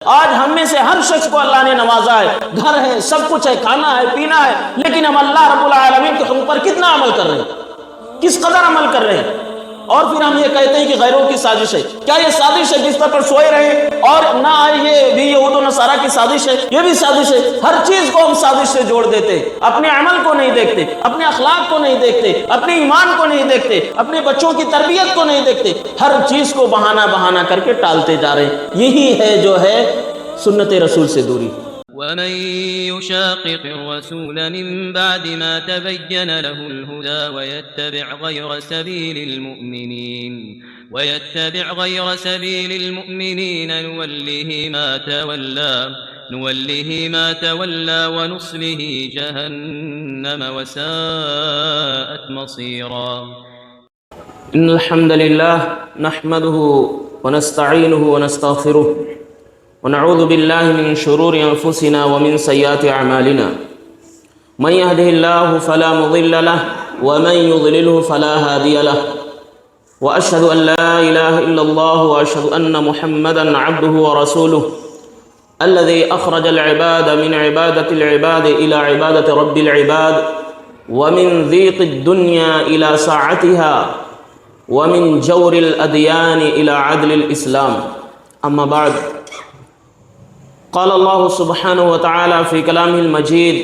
آج ہم میں سے ہر شخص کو اللہ نے نوازا ہے، گھر ہے، سب کچھ ہے، کھانا ہے، پینا ہے، لیکن ہم اللہ رب العالمین کے حکم پر کتنا عمل کر رہے ہیں، کس قدر عمل کر رہے ہیں؟ اور پھر ہم یہ کہتے ہیں کہ غیروں کی سازش ہے۔ کیا یہ سازش ہے بستر پر سوئے رہے اور نہ آئے؟ یہ بھی یہود و نصارہ کی سازش ہے، یہ بھی سازش ہے۔ ہر چیز کو ہم سازش سے جوڑ دیتے، اپنے عمل کو نہیں دیکھتے، اپنے اخلاق کو نہیں دیکھتے، اپنے ایمان کو نہیں دیکھتے، اپنے بچوں کی تربیت کو نہیں دیکھتے، ہر چیز کو بہانہ کر کے ٹالتے جا رہے ہیں۔ یہی ہے جو ہے سنت رسول سے دوری۔ ومن يشاقق الرسول من بعد ما تبين له الهدى ويتبع غير سبيل المؤمنين نوله ما تولى ونصله جهنم وساءت مصيرا إن الحمد لله نحمده ونستعينه ونستغفره ونعوذ بالله من شرور أنفسنا ومن سيئات أعمالنا من يهده الله فلا مضل له ومن يضلله فلا هادي له وأشهد أن لا إله إلا الله وأشهد أن محمدا عبده ورسوله الذي أخرج العباد من عبادة العباد إلى عبادة رب العباد ومن ضيق الدنيا إلى ساعتها ومن جور الأديان إلى عدل الإسلام أما بعد قال الله سبحانه وتعالى في كلامه المجيد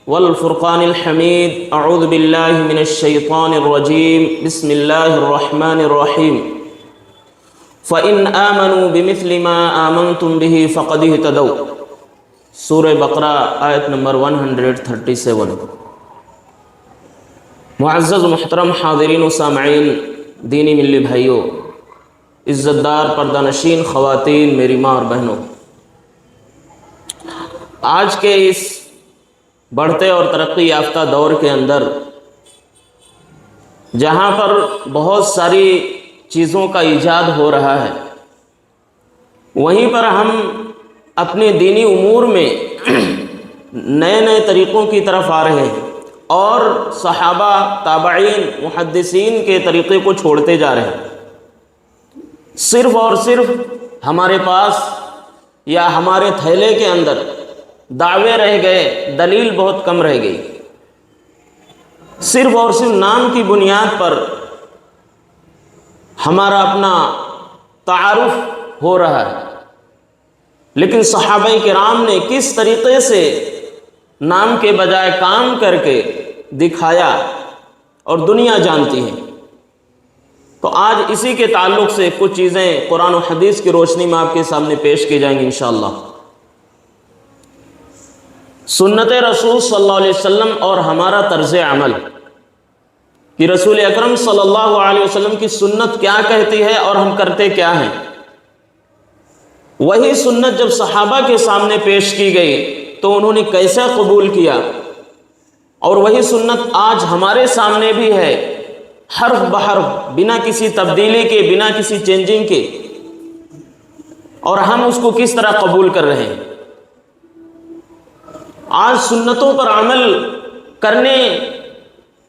والفرقان الحميد أعوذ بالله من الشيطان الرجيم بسم الله الرحمن الرحيم فإن آمنوا بمثل ما آمنتم به فقد اهتدوا سورہ بقرہ آیت نمبر 137۔ معزز محترم حاضرین و سامعین، دینی ملی بھائیوں، عزت دار پردہ نشین خواتین، میری ماں اور بہنوں، آج کے اس بڑھتے اور ترقی یافتہ دور کے اندر جہاں پر بہت ساری چیزوں کا ایجاد ہو رہا ہے، وہیں پر ہم اپنے دینی امور میں نئے نئے طریقوں کی طرف آ رہے ہیں اور صحابہ، تابعین، محدثین کے طریقے کو چھوڑتے جا رہے ہیں۔ صرف اور صرف ہمارے پاس یا ہمارے تھیلے کے اندر دعوے رہ گئے، دلیل بہت کم رہ گئی، صرف اور صرف نام کی بنیاد پر ہمارا اپنا تعارف ہو رہا ہے۔ لیکن صحابہ کرام نے کس طریقے سے نام کے بجائے کام کر کے دکھایا اور دنیا جانتی ہے۔ تو آج اسی کے تعلق سے کچھ چیزیں قرآن و حدیث کی روشنی میں آپ کے سامنے پیش کی جائیں گی انشاءاللہ۔ سنت رسول صلی اللہ علیہ وسلم اور ہمارا طرز عمل کہ رسول اکرم صلی اللہ علیہ وسلم کی سنت کیا کہتی ہے اور ہم کرتے کیا ہیں۔ وہی سنت جب صحابہ کے سامنے پیش کی گئی تو انہوں نے کیسا قبول کیا، اور وہی سنت آج ہمارے سامنے بھی ہے، حرف بحرف، بنا کسی تبدیلی کے، بنا کسی چینجنگ کے، اور ہم اس کو کس طرح قبول کر رہے ہیں۔ آج سنتوں پر عمل کرنے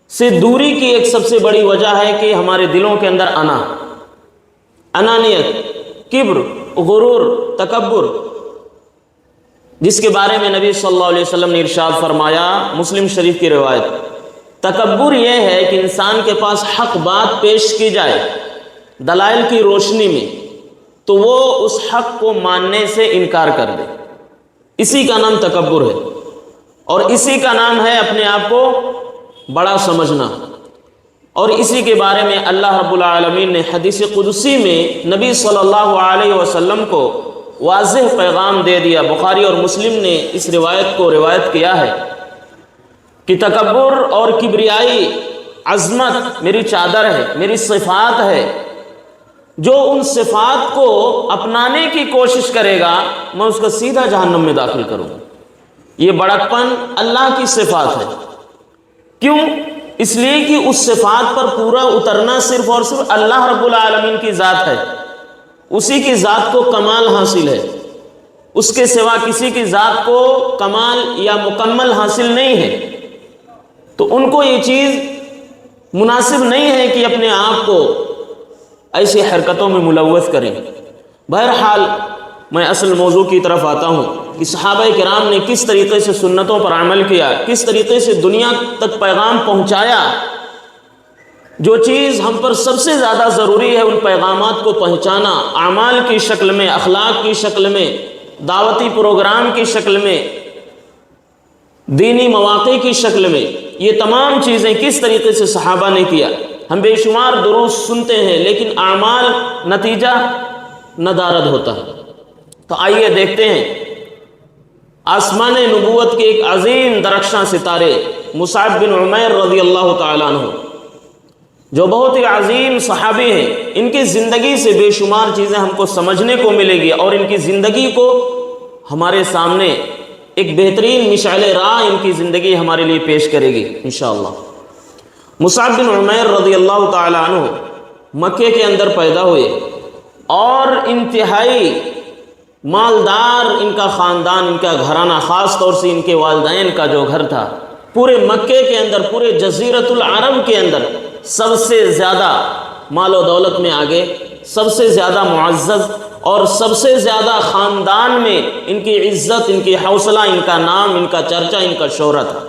سے دوری کی ایک سب سے بڑی وجہ ہے کہ ہمارے دلوں کے اندر انانیت، کبر، غرور، تکبر، جس کے بارے میں نبی صلی اللہ علیہ وسلم نے ارشاد فرمایا، مسلم شریف کی روایت، تکبر یہ ہے کہ انسان کے پاس حق بات پیش کی جائے دلائل کی روشنی میں تو وہ اس حق کو ماننے سے انکار کر دے، اسی کا نام تکبر ہے، اور اسی کا نام ہے اپنے آپ کو بڑا سمجھنا۔ اور اسی کے بارے میں اللہ رب العالمین نے حدیث قدسی میں نبی صلی اللہ علیہ وسلم کو واضح پیغام دے دیا۔ بخاری اور مسلم نے اس روایت کو روایت کیا ہے کہ تکبر اور کبریائی، عظمت میری چادر ہے، میری صفات ہے، جو ان صفات کو اپنانے کی کوشش کرے گا میں اس کو سیدھا جہنم میں داخل کروں گا۔ یہ بڑکپن اللہ کی صفات ہے۔ کیوں؟ اس لیے کہ اس صفات پر پورا اترنا صرف اور صرف اللہ رب العالمین کی ذات ہے، اسی کی ذات کو کمال حاصل ہے، اس کے سوا کسی کی ذات کو کمال یا مکمل حاصل نہیں ہے۔ تو ان کو یہ چیز مناسب نہیں ہے کہ اپنے آپ کو ایسی حرکتوں میں ملوث کریں۔ بہرحال میں اصل موضوع کی طرف آتا ہوں کہ صحابہ کرام نے کس طریقے سے سنتوں پر عمل کیا، کس طریقے سے دنیا تک پیغام پہنچایا۔ جو چیز ہم پر سب سے زیادہ ضروری ہے ان پیغامات کو پہنچانا، اعمال کی شکل میں، اخلاق کی شکل میں، دعوتی پروگرام کی شکل میں، دینی مواقع کی شکل میں، یہ تمام چیزیں کس طریقے سے صحابہ نے کیا۔ ہم بے شمار دروس سنتے ہیں لیکن اعمال نتیجہ ندارد ہوتا ہے۔ تو آئیے دیکھتے ہیں آسمان نبوت کے ایک عظیم درخشاں ستارے مصعب بن عمیر رضی اللہ تعالیٰ عنہ، جو بہت ہی عظیم صحابی ہیں۔ ان کی زندگی سے بے شمار چیزیں ہم کو سمجھنے کو ملے گی اور ان کی زندگی کو ہمارے سامنے ایک بہترین مشعل راہ ان کی زندگی ہمارے لیے پیش کرے گی انشاءاللہ۔ مصعب بن عمیر رضی اللہ تعالیٰ عنہ مکے کے اندر پیدا ہوئے اور انتہائی مالدار ان کا خاندان، ان کا گھرانہ، خاص طور سے ان کے والدین کا جو گھر تھا، پورے مکے کے اندر، پورے جزیرۃ العرب کے اندر سب سے زیادہ مال و دولت میں آگے، سب سے زیادہ معزز اور سب سے زیادہ خاندان میں ان کی عزت، ان کی حوصلہ، ان کا نام، ان کا چرچا، ان کا شہرت تھا۔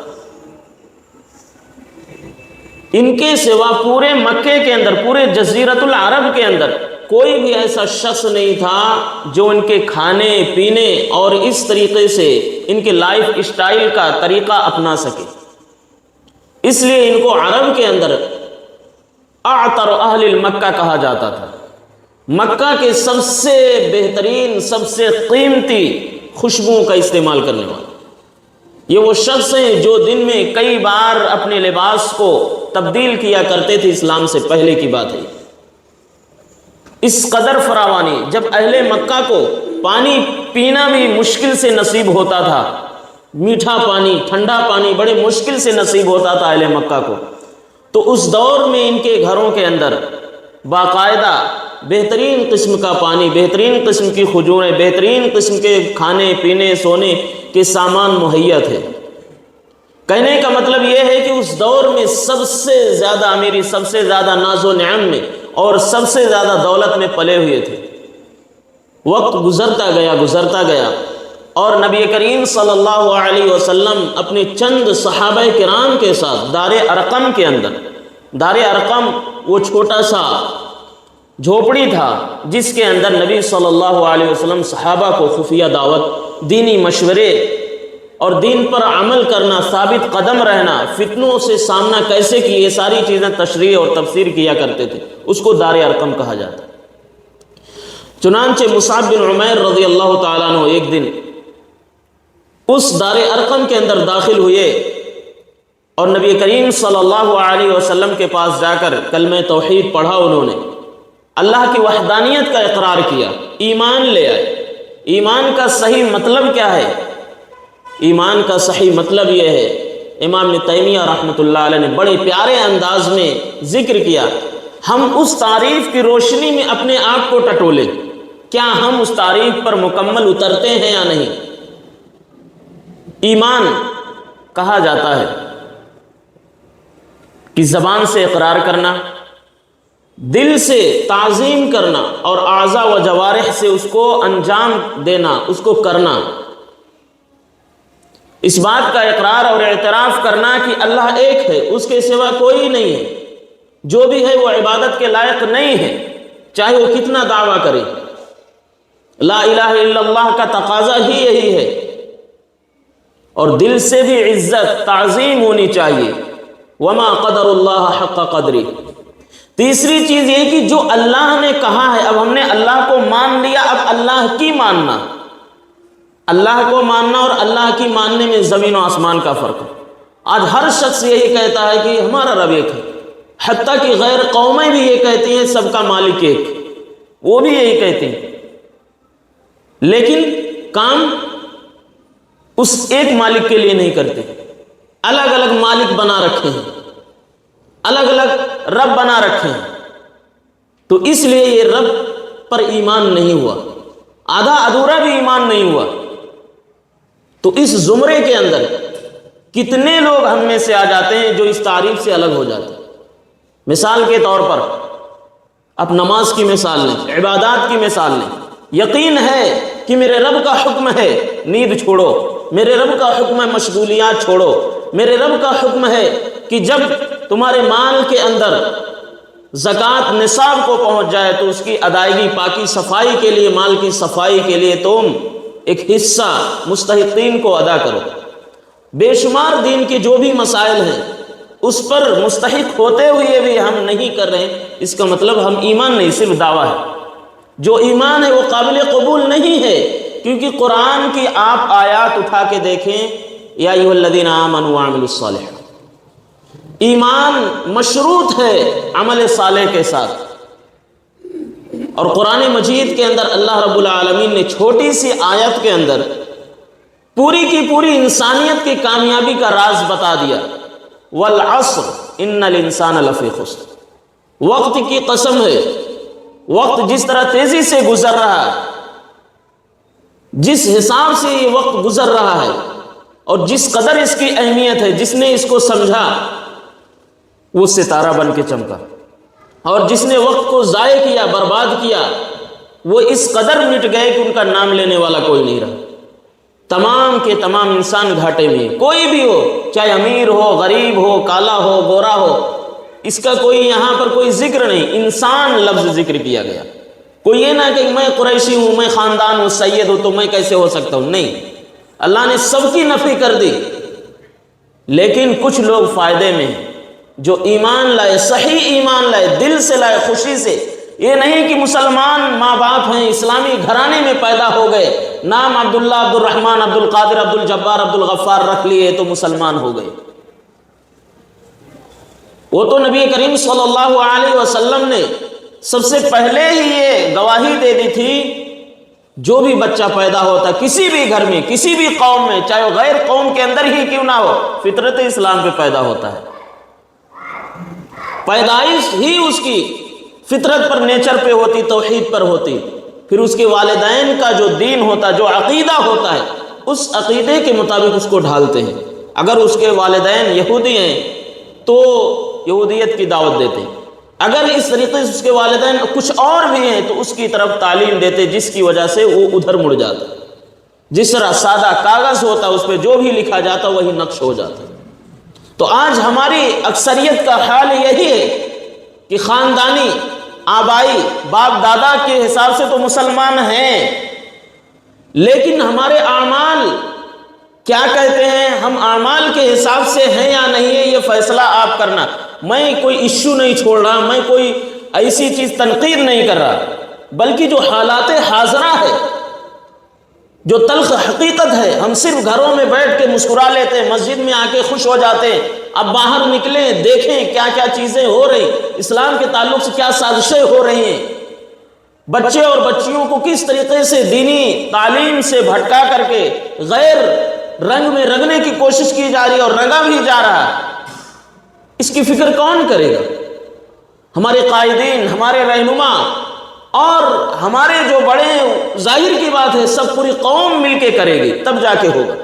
ان کے سوا پورے مکے کے اندر، پورے جزیرۃ العرب کے اندر کوئی بھی ایسا شخص نہیں تھا جو ان کے کھانے پینے اور اس طریقے سے ان کے لائف اسٹائل کا طریقہ اپنا سکے۔ اس لیے ان کو عرب کے اندر اعطر اہل المکہ کہا جاتا تھا۔ مکہ کے سب سے بہترین، سب سے قیمتی خوشبوؤں کا استعمال کرنے والا یہ وہ شخص ہیں جو دن میں کئی بار اپنے لباس کو تبدیل کیا کرتے تھے۔ اسلام سے پہلے کی بات ہے۔ اس قدر فراوانی، جب اہل مکہ کو پانی پینا بھی مشکل سے نصیب ہوتا تھا، میٹھا پانی، ٹھنڈا پانی بڑے مشکل سے نصیب ہوتا تھا اہل مکہ کو، تو اس دور میں ان کے گھروں کے اندر باقاعدہ بہترین قسم کا پانی، بہترین قسم کی کھجوریں، بہترین قسم کے کھانے پینے سونے کے سامان مہیا تھے۔ کہنے کا مطلب یہ ہے کہ اس دور میں سب سے زیادہ امیری، سب سے زیادہ ناز و نعم میں اور سب سے زیادہ دولت میں پلے ہوئے تھے۔ وقت گزرتا گیا اور نبی کریم صلی اللہ علیہ وسلم اپنے چند صحابہ کرام کے ساتھ دار ارقم کے اندر، دار ارقم وہ چھوٹا سا جھوپڑی تھا جس کے اندر نبی صلی اللہ علیہ وسلم صحابہ کو خفیہ دعوت، دینی مشورے اور دین پر عمل کرنا، ثابت قدم رہنا، فتنوں سے سامنا کیسے کی، یہ ساری چیزیں تشریح اور تفسیر کیا کرتے تھے۔ اس کو دار ارقم کہا جاتا ہے۔ چنانچہ مصعب بن عمیر رضی اللہ تعالیٰ عنہ ایک دن اس دار ارقم کے اندر داخل ہوئے اور نبی کریم صلی اللہ علیہ وسلم کے پاس جا کر کلمہ توحید پڑھا۔ انہوں نے اللہ کی وحدانیت کا اقرار کیا، ایمان لے آئے۔ ایمان کا صحیح مطلب کیا ہے؟ ایمان کا صحیح مطلب یہ ہے، امام ابن تیمیہ رحمۃ اللہ علیہ نے بڑے پیارے انداز میں ذکر کیا۔ ہم اس تعریف کی روشنی میں اپنے آپ کو ٹٹولیں، کیا ہم اس تعریف پر مکمل اترتے ہیں یا نہیں؟ ایمان کہا جاتا ہے کہ زبان سے اقرار کرنا، دل سے تعظیم کرنا اور اعضاء و جوارح سے اس کو انجام دینا، اس کو کرنا۔ اس بات کا اقرار اور اعتراف کرنا کہ اللہ ایک ہے، اس کے سوا کوئی نہیں ہے، جو بھی ہے وہ عبادت کے لائق نہیں ہے، چاہے وہ کتنا دعویٰ کرے۔ لا الہ الا اللہ کا تقاضا ہی یہی ہے، اور دل سے بھی عزت تعظیم ہونی چاہیے۔ وما قدر اللہ حق قدری۔ تیسری چیز یہ کہ جو اللہ نے کہا ہے، اب ہم نے اللہ کو مان لیا، اب اللہ کی ماننا۔ اللہ کو ماننا اور اللہ کی ماننے میں زمین و آسمان کا فرق ہے۔ آج ہر شخص یہی کہتا ہے کہ ہمارا رب ایک ہے، حتیٰ کہ غیر قومیں بھی یہ کہتی ہیں سب کا مالک ایک، وہ بھی یہی کہتے ہیں، لیکن کام اس ایک مالک کے لیے نہیں کرتے، الگ الگ مالک بنا رکھے ہیں، الگ الگ رب بنا رکھے ہیں۔ تو اس لیے یہ رب پر ایمان نہیں ہوا، آدھا ادھورا بھی ایمان نہیں ہوا۔ تو اس زمرے کے اندر کتنے لوگ ہم میں سے آ جاتے ہیں جو اس تعریف سے الگ ہو جاتے ہیں۔ مثال کے طور پر آپ نماز کی مثال لیں، عبادات کی مثال لیں۔ یقین ہے کہ میرے رب کا حکم ہے نیند چھوڑو، میرے رب کا حکم ہے مشغولیات چھوڑو، میرے رب کا حکم ہے کہ جب تمہارے مال کے اندر زکوٰۃ نصاب کو پہنچ جائے تو اس کی ادائیگی پاکی صفائی کے لیے، مال کی صفائی کے لیے تم ایک حصہ مستحقین کو ادا کرو۔ بے شمار دین کے جو بھی مسائل ہیں اس پر مستحق ہوتے ہوئے بھی ہم نہیں کر رہے ہیں، اس کا مطلب ہم ایمان نہیں، صرف دعویٰ ہے۔ جو ایمان ہے وہ قابل قبول نہیں ہے، کیونکہ قرآن کی آپ آیات اٹھا کے دیکھیں، یا ایھا الذین آمنوا وعملوا الصالحات، ایمان مشروط ہے عمل صالح کے ساتھ۔ اور قرآن مجید کے اندر اللہ رب العالمین نے چھوٹی سی آیت کے اندر پوری کی پوری انسانیت کی کامیابی کا راز بتا دیا۔ والعصر ان الانسان لفی خسر، وقت کی قسم ہے، وقت جس طرح تیزی سے گزر رہا ہے، جس حساب سے یہ وقت گزر رہا ہے اور جس قدر اس کی اہمیت ہے، جس نے اس کو سمجھا وہ ستارہ بن کے چمکا، اور جس نے وقت کو ضائع کیا، برباد کیا، وہ اس قدر مٹ گئے کہ ان کا نام لینے والا کوئی نہیں رہا۔ تمام کے تمام انسان گھاٹے میں، کوئی بھی ہو، چاہے امیر ہو، غریب ہو، کالا ہو، گورا ہو، اس کا کوئی یہاں پر کوئی ذکر نہیں، انسان لفظ ذکر کیا گیا۔ کوئی یہ نہ کہ میں قریشی ہوں، میں خاندان ہوں، سید ہوں تو میں کیسے ہو سکتا ہوں، نہیں، اللہ نے سب کی نفی کر دی۔ لیکن کچھ لوگ فائدے میں ہیں جو ایمان لائے، صحیح ایمان لائے، دل سے لائے، خوشی سے۔ یہ نہیں کہ مسلمان ماں باپ ہیں، اسلامی گھرانے میں پیدا ہو گئے، نام عبداللہ، عبد الرحمن، عبد القادر، عبد الجبار، عبد الغفار رکھ لیے تو مسلمان ہو گئے۔ وہ تو نبی کریم صلی اللہ علیہ وسلم نے سب سے پہلے ہی یہ گواہی دے دی تھی، جو بھی بچہ پیدا ہوتا کسی بھی گھر میں، کسی بھی قوم میں، چاہے وہ غیر قوم کے اندر ہی کیوں نہ ہو، فطرت اسلام پہ پیدا ہوتا ہے، پیدائش ہی اس کی فطرت پر، نیچر پہ ہوتی، توحید پر ہوتی۔ پھر اس کے والدین کا جو دین ہوتا، جو عقیدہ ہوتا ہے، اس عقیدے کے مطابق اس کو ڈھالتے ہیں۔ اگر اس کے والدین یہودی ہیں تو یہودیت کی دعوت دیتے ہیں، اگر اس طریقے سے اس کے والدین کچھ اور بھی ہیں تو اس کی طرف تعلیم دیتے، جس کی وجہ سے وہ ادھر مڑ جاتا۔ جس طرح سادہ کاغذ ہوتا اس پہ جو بھی لکھا جاتا وہی نقش ہو جاتا۔ تو آج ہماری اکثریت کا حال یہی ہے کہ خاندانی، آبائی، باپ دادا کے حساب سے تو مسلمان ہیں، لیکن ہمارے اعمال کیا کہتے ہیں، ہم اعمال کے حساب سے ہیں یا نہیں ہے، یہ فیصلہ آپ کرنا۔ میں کوئی ایشو نہیں چھوڑ رہا، میں کوئی ایسی چیز تنقید نہیں کر رہا، بلکہ جو حالات حاضرہ ہے، جو تلخ حقیقت ہے، ہم صرف گھروں میں بیٹھ کے مسکرا لیتے ہیں، مسجد میں آ کے خوش ہو جاتے ہیں۔ اب باہر نکلیں، دیکھیں کیا کیا چیزیں ہو رہی، اسلام کے تعلق سے کیا سازشیں ہو رہی ہیں، بچے اور بچیوں کو کس طریقے سے دینی تعلیم سے بھٹکا کر کے غیر رنگ میں رنگنے کی کوشش کی جا رہی ہے اور رنگا بھی جا رہا ہے۔ اس کی فکر کون کرے گا؟ ہمارے قائدین، ہمارے رہنما اور ہمارے جو بڑے، ظاہر کی بات ہے سب پوری قوم مل کے کرے گی تب جا کے ہوگا۔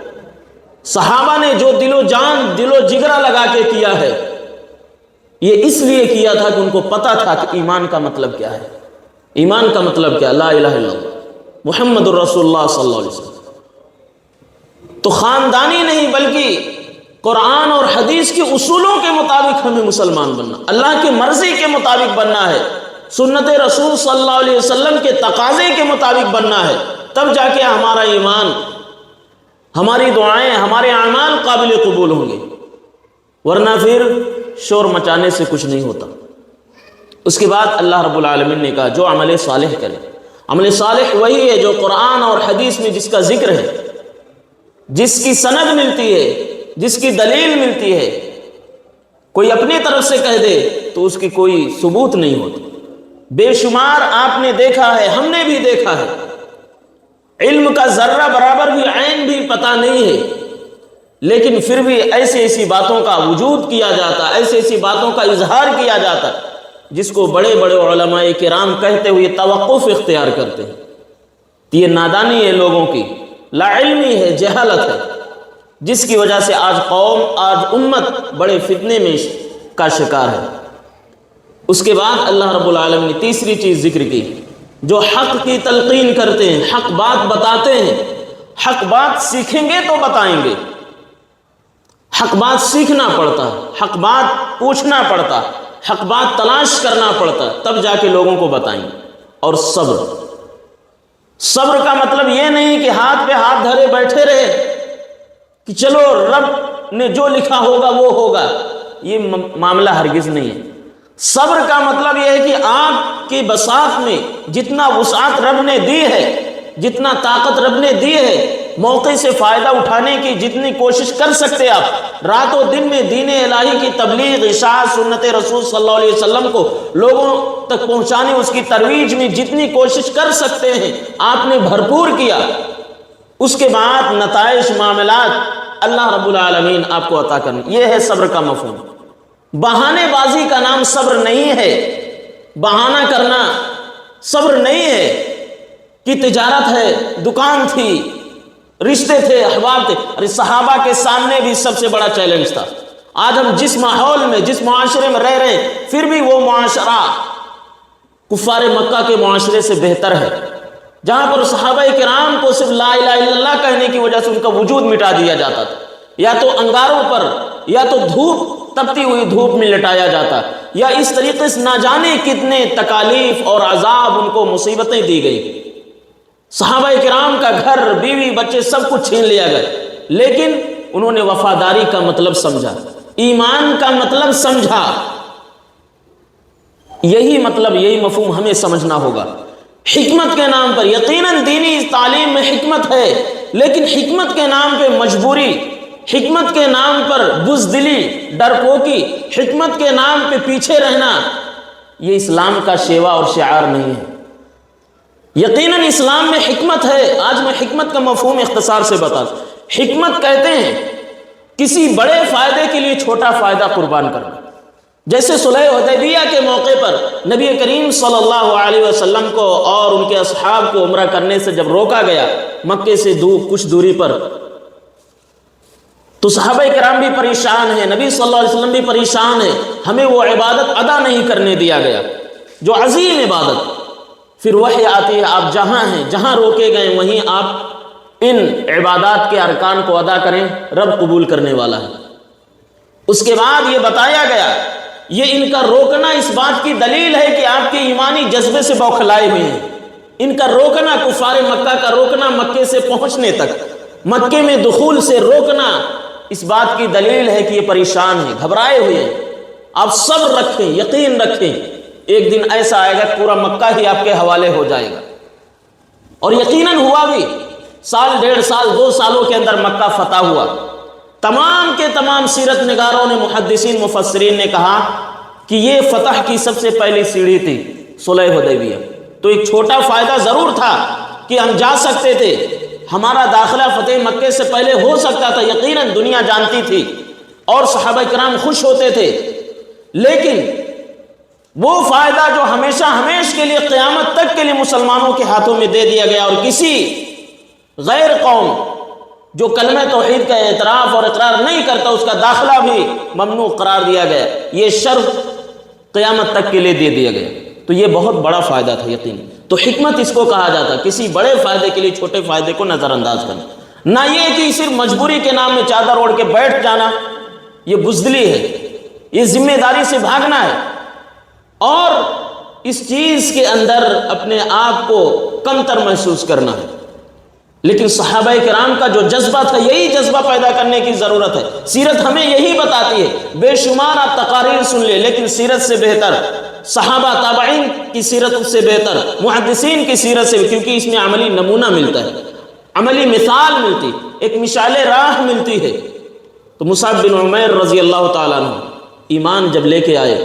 صحابہ نے جو دل و جان، دل و جگرہ لگا کے کیا ہے، یہ اس لیے کیا تھا کہ ان کو پتا تھا کہ ایمان کا مطلب کیا ہے۔ ایمان کا مطلب کیا؟ لا الہ الا اللہ محمد الرسول اللہ صلی اللہ علیہ وسلم۔ تو خاندانی نہیں بلکہ قرآن اور حدیث کے اصولوں کے مطابق ہمیں مسلمان بننا، اللہ کی مرضی کے مطابق بننا ہے، سنت رسول صلی اللہ علیہ وسلم کے تقاضے کے مطابق بننا ہے، تب جا کے ہمارا ایمان، ہماری دعائیں، ہمارے اعمال قابل قبول ہوں گے، ورنہ پھر شور مچانے سے کچھ نہیں ہوتا۔ اس کے بعد اللہ رب العالمین نے کہا جو عمل صالح کرے۔ عمل صالح وہی ہے جو قرآن اور حدیث میں جس کا ذکر ہے، جس کی سند ملتی ہے، جس کی دلیل ملتی ہے۔ کوئی اپنی طرف سے کہہ دے تو اس کی کوئی ثبوت نہیں ہوتی۔ بے شمار آپ نے دیکھا ہے، ہم نے بھی دیکھا ہے، علم کا ذرہ برابر بھی عین بھی پتہ نہیں ہے، لیکن پھر بھی ایسی ایسی باتوں کا وجود کیا جاتا، ایسی ایسی باتوں کا اظہار کیا جاتا جس کو بڑے بڑے علماء کرام کہتے ہوئے توقف اختیار کرتے ہیں۔ یہ نادانی ہے لوگوں کی، لا علمی ہے، جہالت ہے، جس کی وجہ سے آج قوم، آج امت بڑے فتنے میں کا شکار ہے۔ اس کے بعد اللہ رب العالمین نے تیسری چیز ذکر کی جو حق کی تلقین کرتے ہیں، حق بات بتاتے ہیں. حق بات سیکھیں گے تو بتائیں گے. حق بات سیکھنا پڑتا ہے، حق بات پوچھنا پڑتا، حق بات تلاش کرنا پڑتا، تب جا کے لوگوں کو بتائیں گے. اور صبر کا مطلب یہ نہیں کہ ہاتھ پہ ہاتھ دھرے بیٹھے رہے کہ چلو رب نے جو لکھا ہوگا وہ ہوگا. یہ معاملہ ہرگز نہیں ہے. صبر کا مطلب یہ ہے کہ آپ کی بساط میں جتنا وسعت رب نے دی ہے، جتنا طاقت رب نے دی ہے، موقع سے فائدہ اٹھانے کی جتنی کوشش کر سکتے آپ، رات و دن میں دین الہی کی تبلیغ، اشاعت سنت رسول صلی اللہ علیہ وسلم کو لوگوں تک پہنچانے، اس کی ترویج میں جتنی کوشش کر سکتے ہیں آپ نے بھرپور کیا. اس کے بعد نتائج معاملات اللہ رب العالمین آپ کو عطا کرنا. یہ ہے صبر کا مفہوم. بہانے بازی کا نام صبر نہیں ہے. بہانہ کرنا صبر نہیں ہے کہ تجارت ہے، دکان تھی، رشتے تھے، احباب تھے. ارے صحابہ کے سامنے بھی سب سے بڑا چیلنج تھا. آج ہم جس ماحول میں، جس معاشرے میں رہ رہے ہیں، پھر بھی وہ معاشرہ کفار مکہ کے معاشرے سے بہتر ہے، جہاں پر صحابہ کرام کو صرف لا الہ الا اللہ کہنے کی وجہ سے ان کا وجود مٹا دیا جاتا تھا، یا تو انگاروں پر، یا تو دھوپ، تپتی ہوئی دھوپ میں لٹایا جاتا، یا اس طریقے سے نہ جانے کتنے تکالیف اور عذاب ان کو مصیبتیں دی گئی. صحابہ کرام کا گھر، بیوی، بچے سب کچھ چھین لیا گیا، لیکن انہوں نے وفاداری کا مطلب سمجھا، ایمان کا مطلب سمجھا. یہی مطلب، یہی مفہوم ہمیں سمجھنا ہوگا. حکمت کے نام پر، یقیناً دینی تعلیم میں حکمت ہے، لیکن حکمت کے نام پہ مجبوری، حکمت کے نام پر بزدلی، ڈرپوکی، حکمت کے نام پہ پیچھے رہنا، یہ اسلام کا شیوا اور شعار نہیں ہے. یقیناً اسلام میں حکمت ہے. آج میں حکمت کا مفہوم اختصار سے بتا دوں. حکمت کہتے ہیں کسی بڑے فائدے کے لیے چھوٹا فائدہ قربان کرنا. جیسے صلح حدیبیہ کے موقع پر نبی کریم صلی اللہ علیہ وسلم کو اور ان کے اصحاب کو عمرہ کرنے سے جب روکا گیا مکے سے کچھ دوری پر، تو صحابہ کرام بھی پریشان ہیں، نبی صلی اللہ علیہ وسلم بھی پریشان ہیں. ہمیں وہ عبادت ادا نہیں کرنے دیا گیا جو عظیم عبادت. پھر وحی آتی ہے، آپ جہاں ہیں، جہاں روکے گئے وہیں آپ ان عبادات کے ارکان کو ادا کریں، رب قبول کرنے والا ہے. اس کے بعد یہ بتایا گیا، یہ ان کا روکنا اس بات کی دلیل ہے کہ آپ کے ایمانی جذبے سے بوکھلائے ہوئے ہیں. ان کا روکنا، کفار مکہ کا روکنا مکے سے پہنچنے تک، مکے میں دخول سے روکنا، اس بات کی دلیل ہے کہ یہ پریشان ہیں، گھبرائے ہوئے ہیں. آپ صبر رکھیں، یقین رکھیں، ایک دن ایسا آئے گا پورا مکہ ہی آپ کے حوالے ہو جائے گا. اور یقیناً ہوا بھی. سال، 1.5 سال، 2 سالوں کے اندر مکہ فتح ہوا. تمام کے تمام سیرت نگاروں نے، محدثین، مفسرین نے کہا کہ یہ فتح کی سب سے پہلی سیڑھی تھی صلح حدیبیہ. تو ایک چھوٹا فائدہ ضرور تھا کہ ہم جا سکتے تھے، ہمارا داخلہ فتح مکے سے پہلے ہو سکتا تھا، یقیناً دنیا جانتی تھی اور صحابہ کرام خوش ہوتے تھے. لیکن وہ فائدہ جو ہمیشہ ہمیش کے لیے، قیامت تک کے لیے مسلمانوں کے ہاتھوں میں دے دیا گیا، اور کسی غیر قوم جو کلمہ توحید کا اعتراف اور اقرار نہیں کرتا اس کا داخلہ بھی ممنوع قرار دیا گیا. یہ شرف قیامت تک کے لیے دے دیا گیا. تو یہ بہت بڑا فائدہ تھا یقین. تو حکمت اس کو کہا جاتا ہے، کسی بڑے فائدے کے لیے چھوٹے فائدے کو نظر انداز کرنا. نہ یہ کہ صرف مجبوری کے نام میں چادر اوڑھ کے بیٹھ جانا، یہ بزدلی ہے، یہ ذمہ داری سے بھاگنا ہے، اور اس چیز کے اندر اپنے آپ کو کمتر محسوس کرنا ہے. لیکن صحابہ کرام کا جو جذبہ تھا، یہی جذبہ پیدا کرنے کی ضرورت ہے. سیرت ہمیں یہی بتاتی ہے. بے شمار آپ تقاریر سن لیں، لیکن سیرت سے بہتر صحابہ تابعین کی سیرت سے بہتر محدثین کی سیرت سے، کیونکہ اس میں عملی نمونہ ملتا ہے، عملی مثال ملتی، ایک مشعل راہ ملتی ہے. تو مصعب بن عمیر رضی اللہ تعالیٰ عنہ ایمان جب لے کے آئے،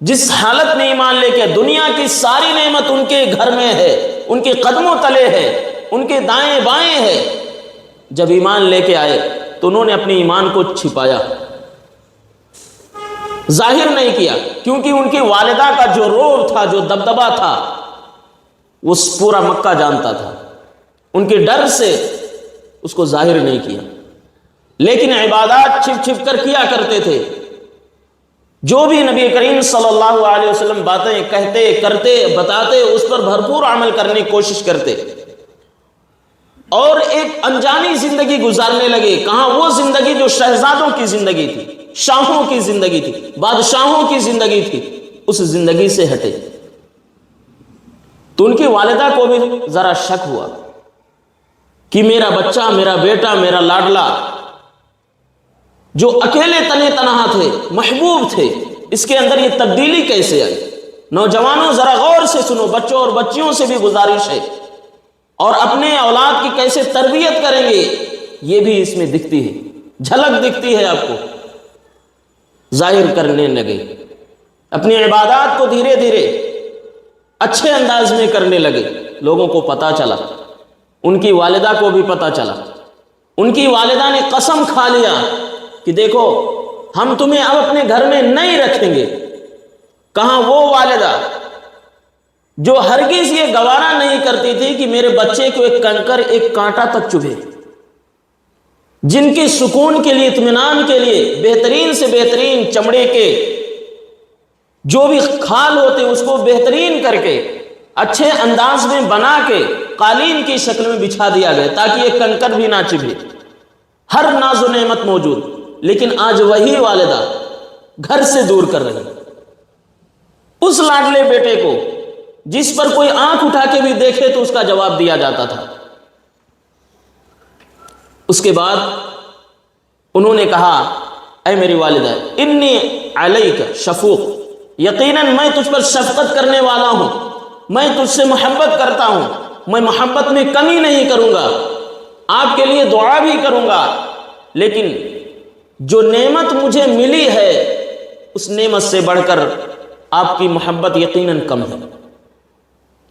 جس حالت میں ایمان لے کے، دنیا کی ساری نعمت ان کے گھر میں ہے، ان کے قدموں تلے ہے، ان کے دائیں بائیں ہے. جب ایمان لے کے آئے تو انہوں نے اپنے ایمان کو چھپایا، ظاہر نہیں کیا، کیونکہ ان کی والدہ کا جو رعب تھا، جو دبدبہ تھا، وہ پورا مکہ جانتا تھا. ان کے ڈر سے اس کو ظاہر نہیں کیا. لیکن عبادات چھپ چھپ کر کیا کرتے تھے. جو بھی نبی کریم صلی اللہ علیہ وسلم باتیں کہتے کرتے بتاتے اس پر بھرپور عمل کرنے کی کوشش کرتے اور ایک انجانی زندگی گزارنے لگے. کہاں وہ زندگی جو شہزادوں کی زندگی تھی, شاہوں کی زندگی تھی, بادشاہوں کی زندگی تھی, اس زندگی سے ہٹے. تو ان کی والدہ کو بھی ذرا شک ہوا کہ میرا بچہ, میرا بیٹا, میرا لاڈلا جو اکیلے تنے تنہا تھے, محبوب تھے, اس کے اندر یہ تبدیلی کیسے آئی؟ نوجوانوں ذرا غور سے سنو, بچوں اور بچیوں سے بھی گزارش ہے, اور اپنے اولاد کی کیسے تربیت کریں گے یہ بھی اس میں دکھتی ہے, جھلک دکھتی ہے آپ کو. ظاہر کرنے لگے اپنی عبادات کو, دھیرے دھیرے اچھے انداز میں کرنے لگے. لوگوں کو پتا چلا, ان کی والدہ کو بھی پتا چلا. ان کی والدہ نے قسم کھا لیا کہ دیکھو ہم تمہیں اب اپنے گھر میں نہیں رکھیں گے. کہاں وہ والدہ جو ہرگز یہ گوارا نہیں کرتی تھی کہ میرے بچے کو ایک کنکر, ایک کانٹا تک چبھے, جن کے سکون کے لیے, اطمینان کے لیے بہترین سے بہترین چمڑے کے جو بھی کھال ہوتے اس کو بہترین کر کے اچھے انداز میں بنا کے قالین کی شکل میں بچھا دیا گیا تاکہ یہ کنکر بھی نہ چبھے. ہر ناز و نعمت موجود, لیکن آج وہی والدہ گھر سے دور کر رہی. اس لاڈلے بیٹے کو جس پر کوئی آنکھ اٹھا کے بھی دیکھے تو اس کا جواب دیا جاتا تھا. اس کے بعد انہوں نے کہا اے میری والدہ, انی علیک شفوق, یقیناً میں تجھ پر شفقت کرنے والا ہوں, میں تجھ سے محبت کرتا ہوں, میں محبت میں کمی نہیں کروں گا, آپ کے لیے دعا بھی کروں گا, لیکن جو نعمت مجھے ملی ہے اس نعمت سے بڑھ کر آپ کی محبت یقیناً کم ہے,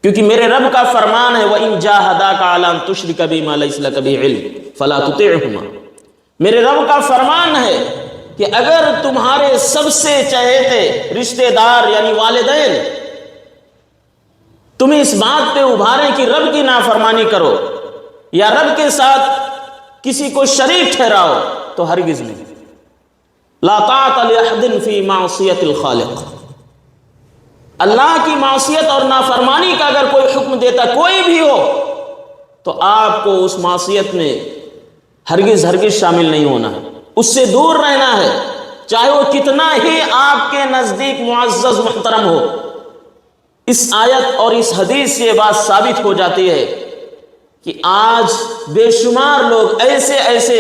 کیونکہ میرے رب کا فرمان ہے وَإِن جَاهَدَاكَ عَلَىٰ أَن تُشْرِكَ بِي مَا لَيْسَ لَكَ بِهِ عِلْمٌ فَلَا تُطِعْهُمَا. میرے رب کا فرمان ہے کہ اگر تمہارے سب سے چہیتے رشتہ دار یعنی والدین تمہیں اس بات پہ ابھاریں کہ رب کی نافرمانی کرو یا رب کے ساتھ کسی کو شریک ٹھہراؤ تو ہرگز نہیں. لا طاعة لأحد في معصية الخالق. اللہ کی معصیت اور نافرمانی کا اگر کوئی حکم دیتا کوئی بھی ہو تو آپ کو اس معصیت میں ہرگز شامل نہیں ہونا ہے, اس سے دور رہنا ہے, چاہے وہ کتنا ہی آپ کے نزدیک معزز محترم ہو. اس آیت اور اس حدیث سے یہ بات ثابت ہو جاتی ہے کہ آج بے شمار لوگ ایسے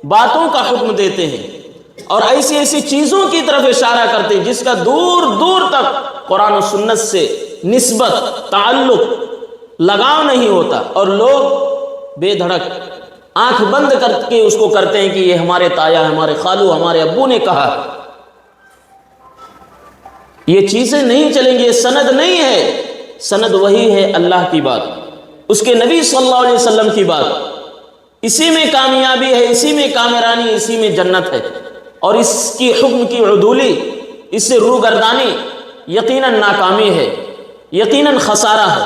باتوں کا حکم دیتے ہیں اور ایسی چیزوں کی طرف اشارہ کرتے ہیں جس کا دور دور تک قرآن و سنت سے نسبت, تعلق, لگاؤ نہیں ہوتا, اور لوگ بے دھڑک آنکھ بند کر کے اس کو کرتے ہیں کہ یہ ہمارے تایا, ہمارے خالو, ہمارے ابو نے کہا. یہ چیزیں نہیں چلیں گی, یہ سند نہیں ہے. سند وہی ہے اللہ کی بات, اس کے نبی صلی اللہ علیہ وسلم کی بات. اسی میں کامیابی ہے, اسی میں کامرانی, اسی میں جنت ہے. اور اس کی حکم کی عدولی, اس سے روگردانی یقیناً ناکامی ہے, یقیناً خسارہ ہے.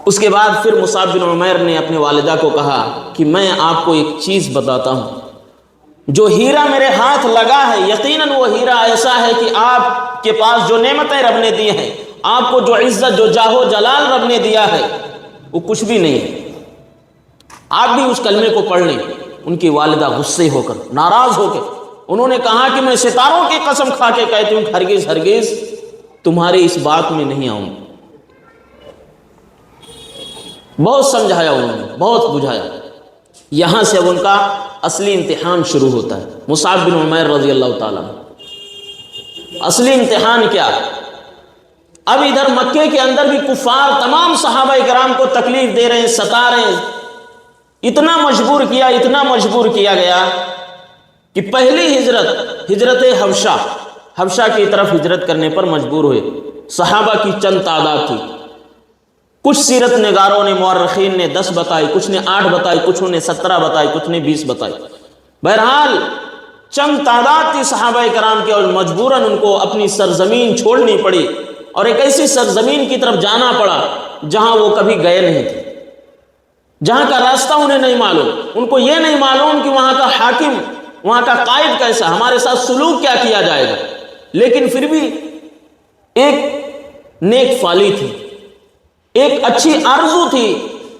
اس کے بعد پھر مصعب بن عمیر نے اپنی والدہ کو کہا کہ میں آپ کو ایک چیز بتاتا ہوں, جو ہیرا میرے ہاتھ لگا ہے یقیناً وہ ہیرا ایسا ہے کہ آپ کے پاس جو نعمتیں رب نے دی ہیں, آپ کو جو عزت, جو جاہ و جلال رب نے دیا ہے وہ کچھ بھی نہیں ہے, آپ بھی اس کلمے کو پڑھ لیں. ان کی والدہ غصے ہو کر, ناراض ہو کے انہوں نے کہا کہ میں ستاروں کی قسم کھا کے کہتی ہوں ہرگز تمہاری اس بات میں نہیں آؤں. بہت سمجھایا انہوں نے, بہت بجھایا. یہاں سے اب ان کا اصلی امتحان شروع ہوتا ہے. مصعب بن عمیر رضی اللہ تعالیٰ, اصلی امتحان کیا؟ اب ادھر مکے کے اندر بھی کفار تمام صحابہ کرام کو تکلیف دے رہے ہیں, ستا رہے ہیں. اتنا مجبور کیا گیا کہ پہلی ہجرت حبشہ کی طرف ہجرت کرنے پر مجبور ہوئے. صحابہ کی چند تعداد تھی. کچھ سیرت نگاروں نے, مورخین نے 10 بتائی, کچھ نے 8 بتائی, کچھ نے 17 بتائی, کچھ نے 20 بتائی. بہرحال چند تعداد تھی صحابہ کرام کی, اور مجبوراً ان کو اپنی سرزمین چھوڑنی پڑی اور ایک ایسی سرزمین کی طرف جانا پڑا جہاں وہ کبھی گئے نہیں تھے, جہاں کا راستہ انہیں نہیں معلوم. ان کو یہ نہیں معلوم کہ وہاں کا حاکم وہاں کا قائد کیسا، ہمارے ساتھ سلوک کیا کیا جائے گا، لیکن پھر بھی ایک نیک فالی تھی، ایک اچھی آرزو تھی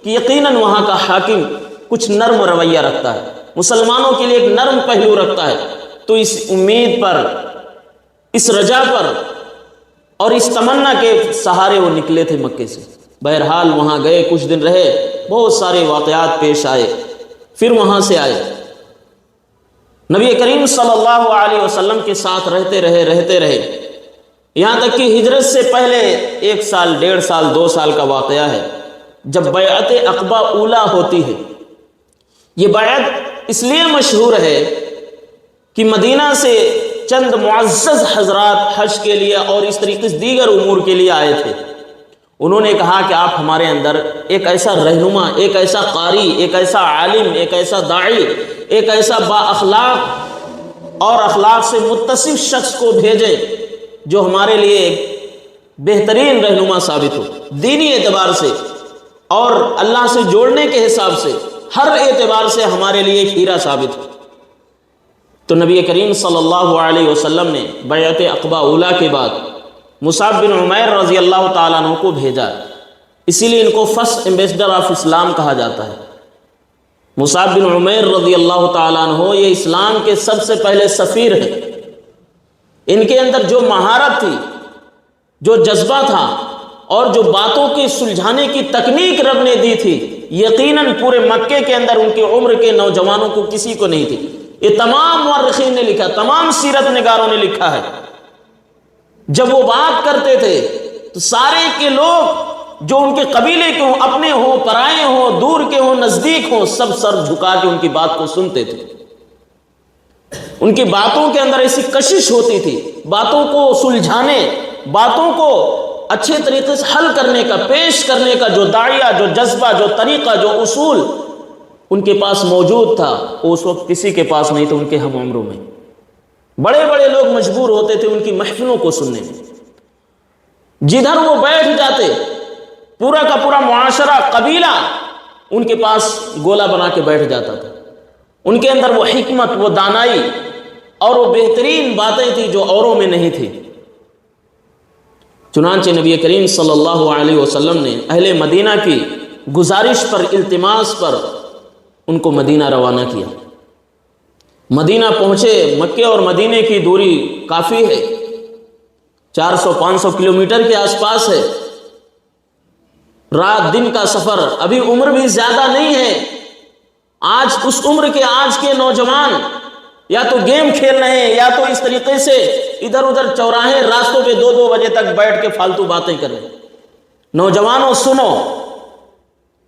کہ یقیناً وہاں کا حاکم کچھ نرم رویہ رکھتا ہے، مسلمانوں کے لیے ایک نرم پہلو رکھتا ہے۔ تو اس امید پر، اس رجا پر اور اس تمنا کے سہارے وہ نکلے تھے مکے سے۔ بہرحال وہاں گئے، کچھ دن رہے، بہت سارے واقعات پیش آئے، پھر وہاں سے آئے، نبی کریم صلی اللہ علیہ وسلم کے ساتھ رہتے رہے، یہاں تک کہ ہجرت سے پہلے 1 سال، 1.5 سال، 2 سال کا واقعہ ہے، جب بیعت عقبہ اولیٰ ہوتی ہے۔ یہ بیعت اس لیے مشہور ہے کہ مدینہ سے چند معزز حضرات حج کے لیے اور اس طریقے سے دیگر امور کے لیے آئے تھے۔ انہوں نے کہا کہ آپ ہمارے اندر ایک ایسا رہنما، ایک ایسا قاری، ایک ایسا عالم، ایک ایسا داعی، ایک ایسا با اخلاق اور اخلاق سے متصف شخص کو بھیجیں جو ہمارے لیے ایک بہترین رہنما ثابت ہو، دینی اعتبار سے اور اللہ سے جوڑنے کے حساب سے، ہر اعتبار سے ہمارے لیے ایک ہیرا ثابت ہو۔ تو نبی کریم صلی اللہ علیہ وسلم نے بیعت عقبہ اولیٰ کے بعد مصعب بن عمیر رضی اللہ تعالیٰ عنہ کو بھیجا، اسی لیے ان کو فرسٹ ایمبیسڈر آف اسلام کہا جاتا ہے۔ مصعب بن عمیر رضی اللہ تعالیٰ عنہ یہ اسلام کے سب سے پہلے سفیر ہیں۔ ان کے اندر جو مہارت تھی، جو جذبہ تھا اور جو باتوں کی سلجھانے کی تکنیک رب نے دی تھی، یقیناً پورے مکے کے اندر ان کی عمر کے نوجوانوں کو کسی کو نہیں تھی۔ یہ تمام مورخین نے لکھا، تمام سیرت نگاروں نے لکھا ہے، جب وہ بات کرتے تھے تو سارے کے لوگ جو ان کے قبیلے کے ہوں، اپنے ہوں، پرائے ہوں، دور کے ہوں، نزدیک ہوں، سب سر جھکا کے ان کی بات کو سنتے تھے۔ ان کی باتوں کے اندر ایسی کشش ہوتی تھی، باتوں کو سلجھانے، باتوں کو اچھے طریقے سے حل کرنے کا، پیش کرنے کا جو داعیہ، جو جذبہ، جو طریقہ، جو اصول ان کے پاس موجود تھا، وہ اس وقت کسی کے پاس نہیں تھا ان کے ہم عمروں میں۔ بڑے بڑے لوگ مجبور ہوتے تھے ان کی محفلوں کو سننے میں، جدھر وہ بیٹھ جاتے پورا کا پورا معاشرہ، قبیلہ ان کے پاس گولا بنا کے بیٹھ جاتا تھا۔ ان کے اندر وہ حکمت، وہ دانائی اور وہ بہترین باتیں تھیں جو اوروں میں نہیں تھی۔ چنانچہ نبی کریم صلی اللہ علیہ وسلم نے اہل مدینہ کی گزارش پر، التماس پر ان کو مدینہ روانہ کیا۔ مدینہ پہنچے، مکے اور مدینے کی دوری کافی ہے، 400-500 کلومیٹر کے آس پاس ہے، رات دن کا سفر، ابھی عمر بھی زیادہ نہیں ہے۔ آج اس عمر کے آج کے نوجوان یا تو گیم کھیل رہے ہیں، یا تو اس طریقے سے ادھر ادھر چوراہے راستوں پہ 2-2 بجے تک بیٹھ کے فالتو باتیں کر رہے ہیں۔ نوجوانوں سنو،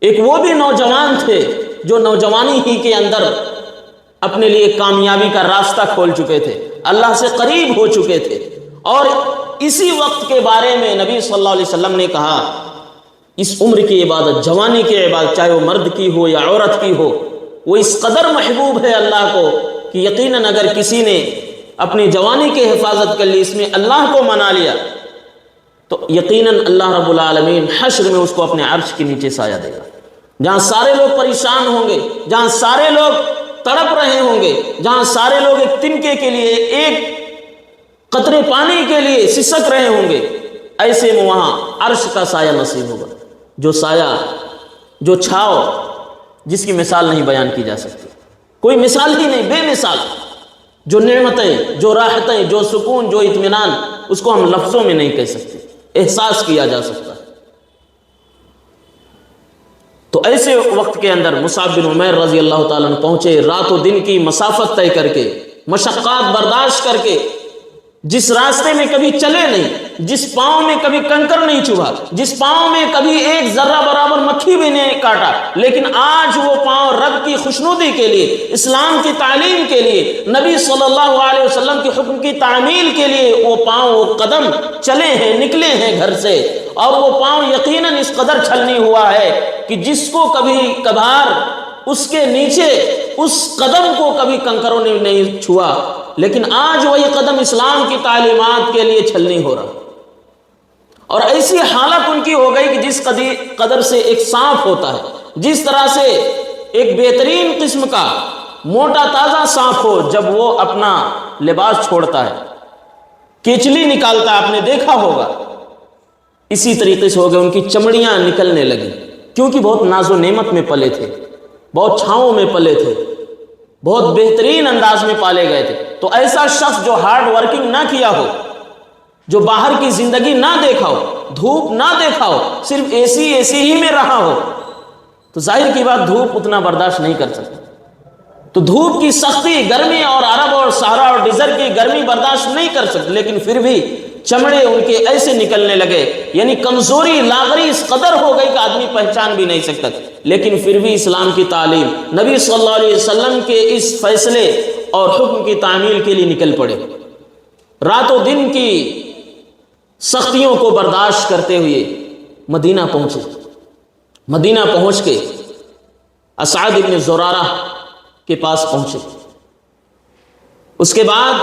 ایک وہ بھی نوجوان تھے جو نوجوانی ہی کے اندر اپنے لیے کامیابی کا راستہ کھول چکے تھے، اللہ سے قریب ہو چکے تھے، اور اسی وقت کے بارے میں نبی صلی اللہ علیہ وسلم نے کہا اس عمر کی عبادت، جوانی کی عبادت، چاہے وہ مرد کی ہو یا عورت کی ہو، وہ اس قدر محبوب ہے اللہ کو کہ یقیناً اگر کسی نے اپنی جوانی کی حفاظت کر لی، اس میں اللہ کو منا لیا، تو یقیناً اللہ رب العالمین حشر میں اس کو اپنے عرش کے نیچے سایہ دے گا، جہاں سارے لوگ پریشان ہوں گے، جہاں سارے لوگ تڑپ رہے ہوں گے، جہاں سارے لوگ ایک تنکے کے لیے، ایک قطرے پانی کے لیے سسک رہے ہوں گے، ایسے میں وہاں عرش کا سایہ نصیب ہوگا، جو سایہ، جو چھاؤ، جس کی مثال نہیں بیان کی جا سکتی، کوئی مثال ہی نہیں، بے مثال، جو نعمتیں، جو راحتیں، جو سکون، جو اطمینان، اس کو ہم لفظوں میں نہیں کہہ سکتے، احساس کیا جا سکتا ہے۔ تو ایسے وقت کے اندر مصعب بن عمیر رضی اللہ تعالیٰ عنہ پہنچے، رات و دن کی مسافت طے کر کے، مشقات برداشت کر کے، جس راستے میں کبھی چلے نہیں، جس پاؤں میں کبھی کنکر نہیں چبھا، جس پاؤں میں کبھی ایک ذرہ برابر مکھی بھی نہیں کاٹا، لیکن آج وہ پاؤں رب کی خوشنودی کے لیے، اسلام کی تعلیم کے لیے، نبی صلی اللہ علیہ وسلم کے حکم کی تعمیل کے لیے وہ پاؤں، وہ قدم چلے ہیں، نکلے ہیں گھر سے، اور وہ پاؤں یقیناً اس قدر چھلنی ہوا ہے کہ جس کو کبھی کبھار اس کے نیچے اس قدم کو کبھی کنکروں نے نہیں چھوا، لیکن آج وہی قدم اسلام کی تعلیمات کے لیے چھلنی ہو رہا، اور ایسی حالت ان کی ہو گئی کہ جس قدر سے ایک سانپ ہوتا ہے، جس طرح سے ایک بہترین قسم کا موٹا تازہ سانپ ہو جب وہ اپنا لباس چھوڑتا ہے، کیچلی نکالتا ہے، آپ نے دیکھا ہوگا، اسی طریقے سے ہو گئے، ان کی چمڑیاں نکلنے لگی، کیونکہ بہت ناز و نعمت میں پلے تھے، بہت چھاؤں میں پلے تھے، بہت بہترین انداز میں پالے گئے تھے۔ تو ایسا شخص جو ہارڈ ورکنگ نہ کیا ہو، جو باہر کی زندگی نہ دیکھا ہو، دھوپ نہ دیکھا ہو، صرف اے سی ہی میں رہا ہو، تو ظاہر کی بات دھوپ اتنا برداشت نہیں کر سکتا۔ تو دھوپ کی سختی، گرمی، اور عرب اور صحرا اور ڈیزرٹ کی گرمی برداشت نہیں کر سکتے، لیکن پھر بھی چمڑے ان کے ایسے نکلنے لگے، یعنی کمزوری، لاغری اس قدر ہو گئی کہ آدمی پہچان بھی نہیں سکتا، لیکن پھر بھی اسلام کی تعلیم، نبی صلی اللہ علیہ وسلم کے اس فیصلے اور حکم کی تعمیل کے لیے نکل پڑے، رات و دن کی سختیوں کو برداشت کرتے ہوئے مدینہ پہنچے۔ مدینہ پہنچ کے اسعد ابن زرارہ کے پاس پہنچے، اس کے بعد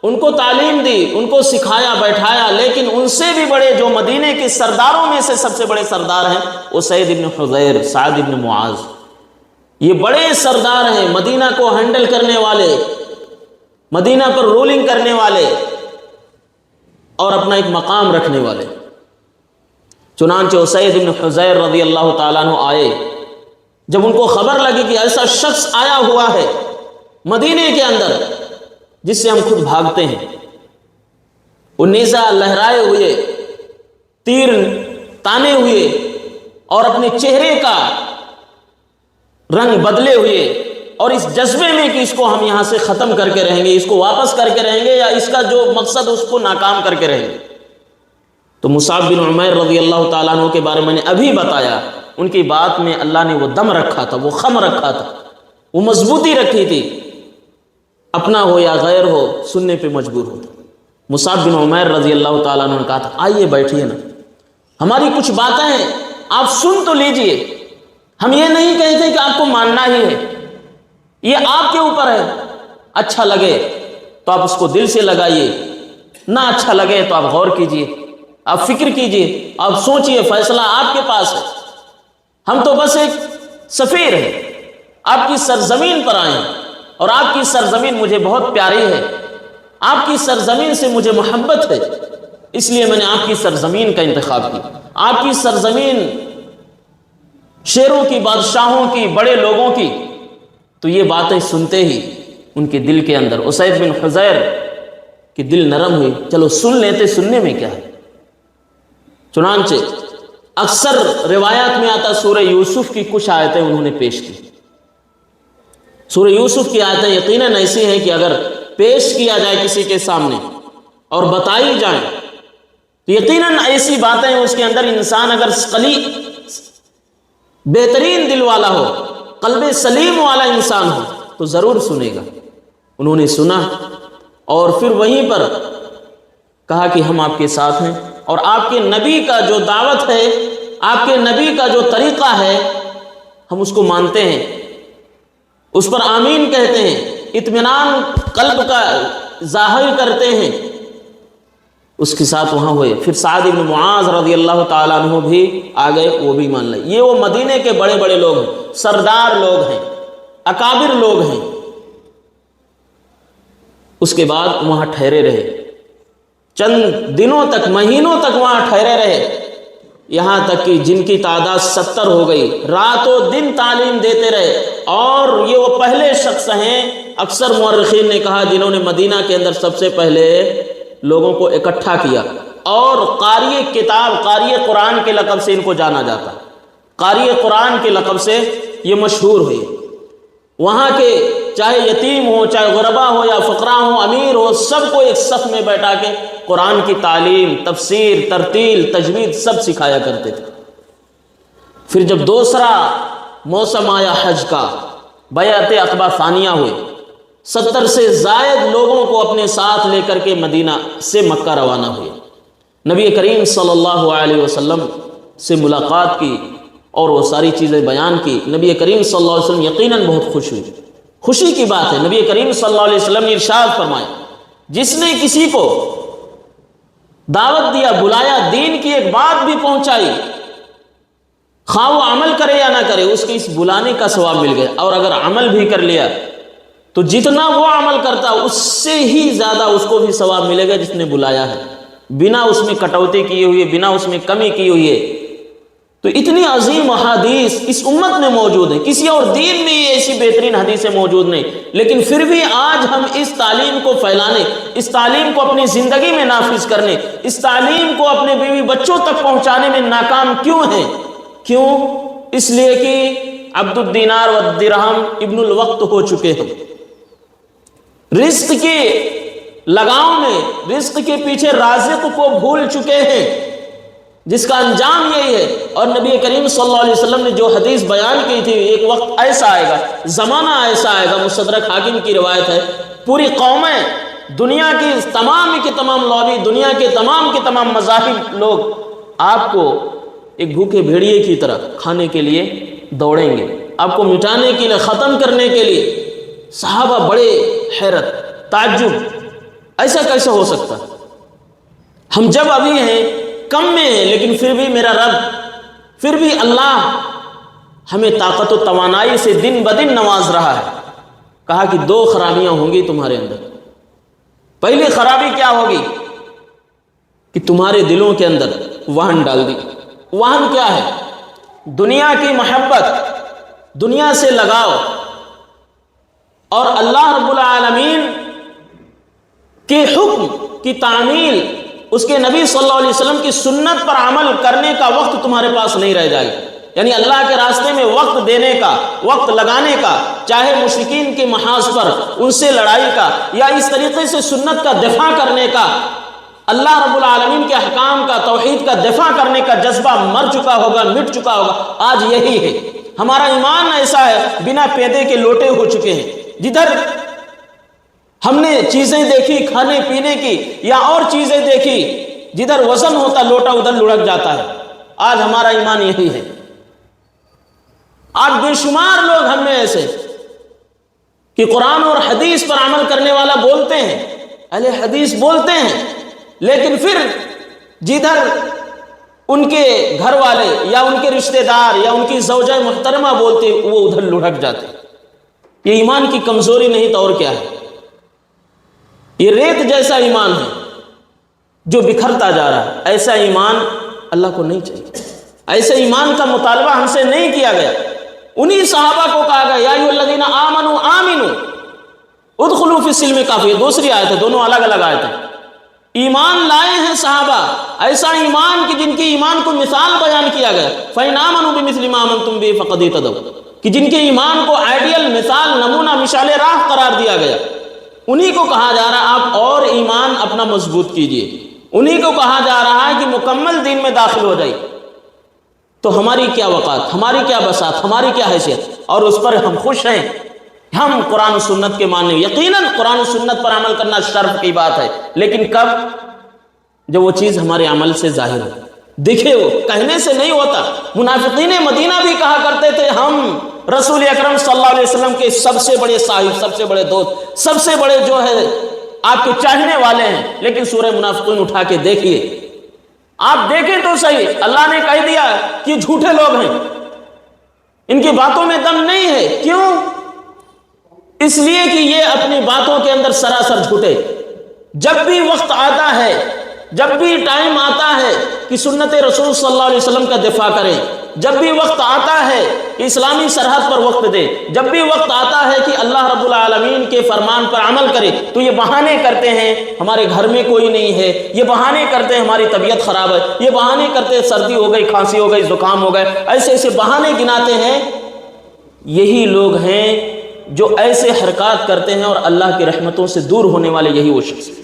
ان کو تعلیم دی، ان کو سکھایا، بیٹھایا، لیکن ان سے بھی بڑے جو مدینے کے سرداروں میں سے سب سے بڑے سردار ہیں وہ سعید ابن حضیر، سعد ابن معاذ، یہ بڑے سردار ہیں، مدینہ کو ہینڈل کرنے والے، مدینہ پر رولنگ کرنے والے اور اپنا ایک مقام رکھنے والے۔ چنانچہ اسید بن حضیر رضی اللہ تعالیٰ عنہ آئے، جب ان کو خبر لگی کہ ایسا شخص آیا ہوا ہے مدینے کے اندر جس سے ہم خود بھاگتے ہیں، وہ نیزہ لہرائے ہوئے، تیر تانے ہوئے، اور اپنے چہرے کا رنگ بدلے ہوئے، اور اس جذبے میں کہ اس کو ہم یہاں سے ختم کر کے رہیں گے، اس کو واپس کر کے رہیں گے، یا اس کا جو مقصد اس کو ناکام کر کے رہیں گے۔ تو مصعب بن عمیر رضی اللہ تعالیٰ عنہ کے بارے میں نے ابھی بتایا، ان کی بات میں اللہ نے وہ دم رکھا تھا، وہ خم رکھا تھا، وہ مضبوطی رکھی تھی، اپنا ہو یا غیر ہو سننے پہ مجبور ہوتا۔ مصعب بن عمیر رضی اللہ تعالیٰ عنہ نے کہا تھا آئیے بیٹھیے نا، ہماری کچھ باتیں ہیں آپ سن تو لیجئے، ہم یہ نہیں کہتے کہ آپ کو ماننا ہی ہے، یہ آپ کے اوپر ہے، اچھا لگے تو آپ اس کو دل سے لگائیے، نہ اچھا لگے تو آپ غور کیجئے، آپ فکر کیجئے، آپ سوچئے، فیصلہ آپ کے پاس ہے، ہم تو بس ایک سفیر ہیں، آپ کی سرزمین پر آئے ہیں، اور آپ کی سرزمین مجھے بہت پیاری ہے، آپ کی سرزمین سے مجھے محبت ہے، اس لیے میں نے آپ کی سرزمین کا انتخاب کیا۔ آپ کی سرزمین شیروں کی، بادشاہوں کی، بڑے لوگوں کی، تو یہ باتیں سنتے ہی ان کے دل کے اندر اسید بن حضیر کی دل نرم ہوئی، چلو سن لیتے، سننے میں کیا ہے۔ چنانچہ اکثر روایات میں آتا سورہ یوسف کی کچھ آیتیں انہوں نے پیش کی۔ سورہ یوسف کی آیتیں یقیناً ایسی ہیں کہ اگر پیش کیا جائے کسی کے سامنے اور بتائی جائیں تو یقیناً ایسی باتیں اس کے اندر انسان اگر بہترین دل والا ہو، قلب سلیم والا انسان ہو تو ضرور سنے گا۔ انہوں نے سنا اور پھر وہیں پر کہا کہ ہم آپ کے ساتھ ہیں، اور آپ کے نبی کا جو دعوت ہے، آپ کے نبی کا جو طریقہ ہے، ہم اس کو مانتے ہیں، اس پر آمین کہتے ہیں، اطمینان قلب کا ظاہر کرتے ہیں۔ اس کے ساتھ وہاں ہوئے، پھر سعد بن معاذ رضی اللہ تعالیٰ عنہ بھی آ گئے، وہ بھی مان لے۔ یہ وہ مدینے کے بڑے بڑے لوگ ہیں، سردار لوگ ہیں، اکابر لوگ ہیں۔ اس کے بعد وہاں ٹھہرے رہے، چند دنوں تک، مہینوں تک وہاں ٹھہرے رہے، یہاں تک کہ جن کی تعداد 70 ہو گئی، رات و دن تعلیم دیتے رہے، اور یہ وہ پہلے شخص ہیں، اکثر مورخین نے کہا جنہوں نے مدینہ کے اندر سب سے پہلے لوگوں کو اکٹھا کیا، اور قاری کتاب، قاری قرآن کے لقب سے ان کو جانا جاتا، قاری قرآن کے لقب سے یہ مشہور ہوئے۔ وہاں کے چاہے یتیم ہو، چاہے غربا ہو یا فقراء ہو، امیر ہو، سب کو ایک صف میں بیٹھا کے قرآن کی تعلیم، تفسیر، ترتیل، تجوید سب سکھایا کرتے تھے۔ پھر جب دوسرا موسم آیا حج کا، بیعت عقبہ ثانیہ ہوئے، 70 سے زائد لوگوں کو اپنے ساتھ لے کر کے مدینہ سے مکہ روانہ ہوئے، نبی کریم صلی اللہ علیہ وسلم سے ملاقات کی اور وہ ساری چیزیں بیان کی۔ نبی کریم صلی اللہ علیہ وسلم یقیناً بہت خوش ہوئی، خوشی کی بات ہے۔ نبی کریم صلی اللہ علیہ وسلم نے ارشاد فرمایا، جس نے کسی کو دعوت دیا، بلایا، دین کی ایک بات بھی پہنچائی، خواہ وہ عمل کرے یا نہ کرے، اس کے اس بلانے کا ثواب مل گیا، اور اگر عمل بھی کر لیا تو جتنا وہ عمل کرتا اس سے ہی زیادہ اس کو بھی ثواب ملے گا جس نے بلایا ہے، بنا اس میں کٹوتی کیے ہوئے، بنا اس میں کمی کی ہوئی ہے۔ تو اتنی عظیم احادیث اس امت میں موجود ہیں، کسی اور دین میں یہ ایسی بہترین حدیثیں موجود نہیں، لیکن پھر بھی آج ہم اس تعلیم کو پھیلانے، اس تعلیم کو اپنی زندگی میں نافذ کرنے، اس تعلیم کو اپنے بیوی بچوں تک پہنچانے میں ناکام کیوں ہیں؟ کیوں؟ اس لیے کہ عبد الدینار والدرہم ابن الوقت ہو چکے ہیں، رزق کے لگاؤ میں، رزق کے پیچھے رازق کو بھول چکے ہیں، جس کا انجام یہی ہے۔ اور نبی کریم صلی اللہ علیہ وسلم نے جو حدیث بیان کی تھی، ایک وقت ایسا آئے گا، زمانہ ایسا آئے گا، مستدرک حاکم کی روایت ہے، پوری قومیں، دنیا کی تمام لوبی، دنیا کے تمام مذاہب لوگ آپ کو ایک بھوکے بھیڑیے کی طرح کھانے کے لیے دوڑیں گے، آپ کو مٹانے کے لیے، ختم کرنے کے لیے۔ صحابہ بڑے حیرت، تعجب، ایسا کیسے ہو سکتا؟ ہم جب ابھی ہیں، کم میں ہیں، لیکن پھر بھی میرا رب، پھر بھی اللہ ہمیں طاقت و توانائی سے دن بدن نواز رہا ہے۔ کہا کہ دو خرابیاں ہوں گی تمہارے اندر۔ پہلی خرابی کیا ہوگی؟ کہ تمہارے دلوں کے اندر وہن ڈال دی۔ وہن کیا ہے؟ دنیا کی محبت، دنیا سے لگاؤ، اور اللہ رب العالمین کے حکم کی تعمیل، اس کے نبی صلی اللہ علیہ وسلم کی سنت پر عمل کرنے کا وقت تمہارے پاس نہیں رہ جائے گا۔ یعنی اللہ کے راستے میں وقت دینے کا، وقت لگانے کا، چاہے مشرکین کے محاذ پر ان سے لڑائی کا، یا اس طریقے سے سنت کا دفاع کرنے کا، اللہ رب العالمین کے احکام کا، توحید کا دفاع کرنے کا جذبہ مر چکا ہوگا، مٹ چکا ہوگا۔ آج یہی ہے ہمارا ایمان، ایسا ہے بنا پیدے کے لوٹے ہو چکے ہیں۔ جدھر ہم نے چیزیں دیکھی کھانے پینے کی یا اور چیزیں دیکھی، جدھر وزن ہوتا لوٹا ادھر لڑک جاتا ہے۔ آج ہمارا ایمان یہی ہے۔ آج بے شمار لوگ ہم میں ایسے کہ قرآن اور حدیث پر عمل کرنے والا بولتے ہیں، اہل حدیث بولتے ہیں، لیکن پھر جدھر ان کے گھر والے یا ان کے رشتہ دار یا ان کی زوجہ محترمہ بولتے، وہ ادھر لڑک جاتے۔ یہ ایمان کی کمزوری نہیں تو اور کیا ہے؟ یہ ریت جیسا ایمان ہے جو بکھرتا جا رہا ہے۔ ایسا ایمان اللہ کو نہیں چاہیے، ایسے ایمان کا مطالبہ ہم سے نہیں کیا گیا۔ انہی صحابہ کو کہا گیا یا ایھا الذین آمنوا آمنوا ادخلوا فی السلم کافی، دوسری آیت ہے، دونوں الگ الگ آیت ہیں۔ ایمان لائے ہیں صحابہ، ایسا ایمان کہ جن کے ایمان کو مثال بیان کیا گیا، فإن آمنوا بمثل ما آمنتم به فقد اهتدوا، کہ جن کے ایمان کو آئیڈیل، مثال، نمونہ، مشال راہ قرار دیا گیا، انہی کو کہا جا رہا آپ اور ایمان اپنا مضبوط کیجئے، انہی کو کہا جا رہا ہے کہ مکمل دین میں داخل ہو جائے۔ تو ہماری کیا وقات، ہماری کیا بساط، ہماری کیا حیثیت، اور اس پر ہم خوش ہیں۔ ہم قرآن و سنت کے ماننے، یقیناً قرآن و سنت پر عمل کرنا شرف کی بات ہے، لیکن کب؟ جب وہ چیز ہمارے عمل سے ظاہر ہو، دیکھے، وہ کہنے سے نہیں ہوتا۔ منافقین مدینہ بھی کہا کرتے تھے ہم رسول اکرم صلی اللہ علیہ وسلم کے سب سے بڑے صاحب، سب سے بڑے دوست، سب سے بڑے جو ہے آپ کے چاہنے والے ہیں، لیکن سورہ منافقین اٹھا کے دیکھیے، آپ دیکھیں تو صحیح، اللہ نے کہہ دیا کہ جھوٹے لوگ ہیں، ان کی باتوں میں دم نہیں ہے۔ کیوں؟ اس لیے کہ یہ اپنی باتوں کے اندر سراسر جھوٹے۔ جب بھی وقت آتا ہے، جب بھی ٹائم آتا ہے کہ سنت رسول صلی اللہ علیہ وسلم کا دفاع کریں، جب بھی وقت آتا ہے کہ اسلامی سرحد پر وقت دے، جب بھی وقت آتا ہے کہ اللہ رب العالمین کے فرمان پر عمل کرے، تو یہ بہانے کرتے ہیں ہمارے گھر میں کوئی نہیں ہے، یہ بہانے کرتے ہیں ہماری طبیعت خراب ہے، یہ بہانے کرتے ہیں سردی ہو گئی، کھانسی ہو گئی، زکام ہو گئے، ایسے ایسے بہانے گناتے ہیں۔ یہی لوگ ہیں جو ایسے حرکات کرتے ہیں، اور اللہ کی رحمتوں سے دور ہونے والے یہی وہ شخص ہیں۔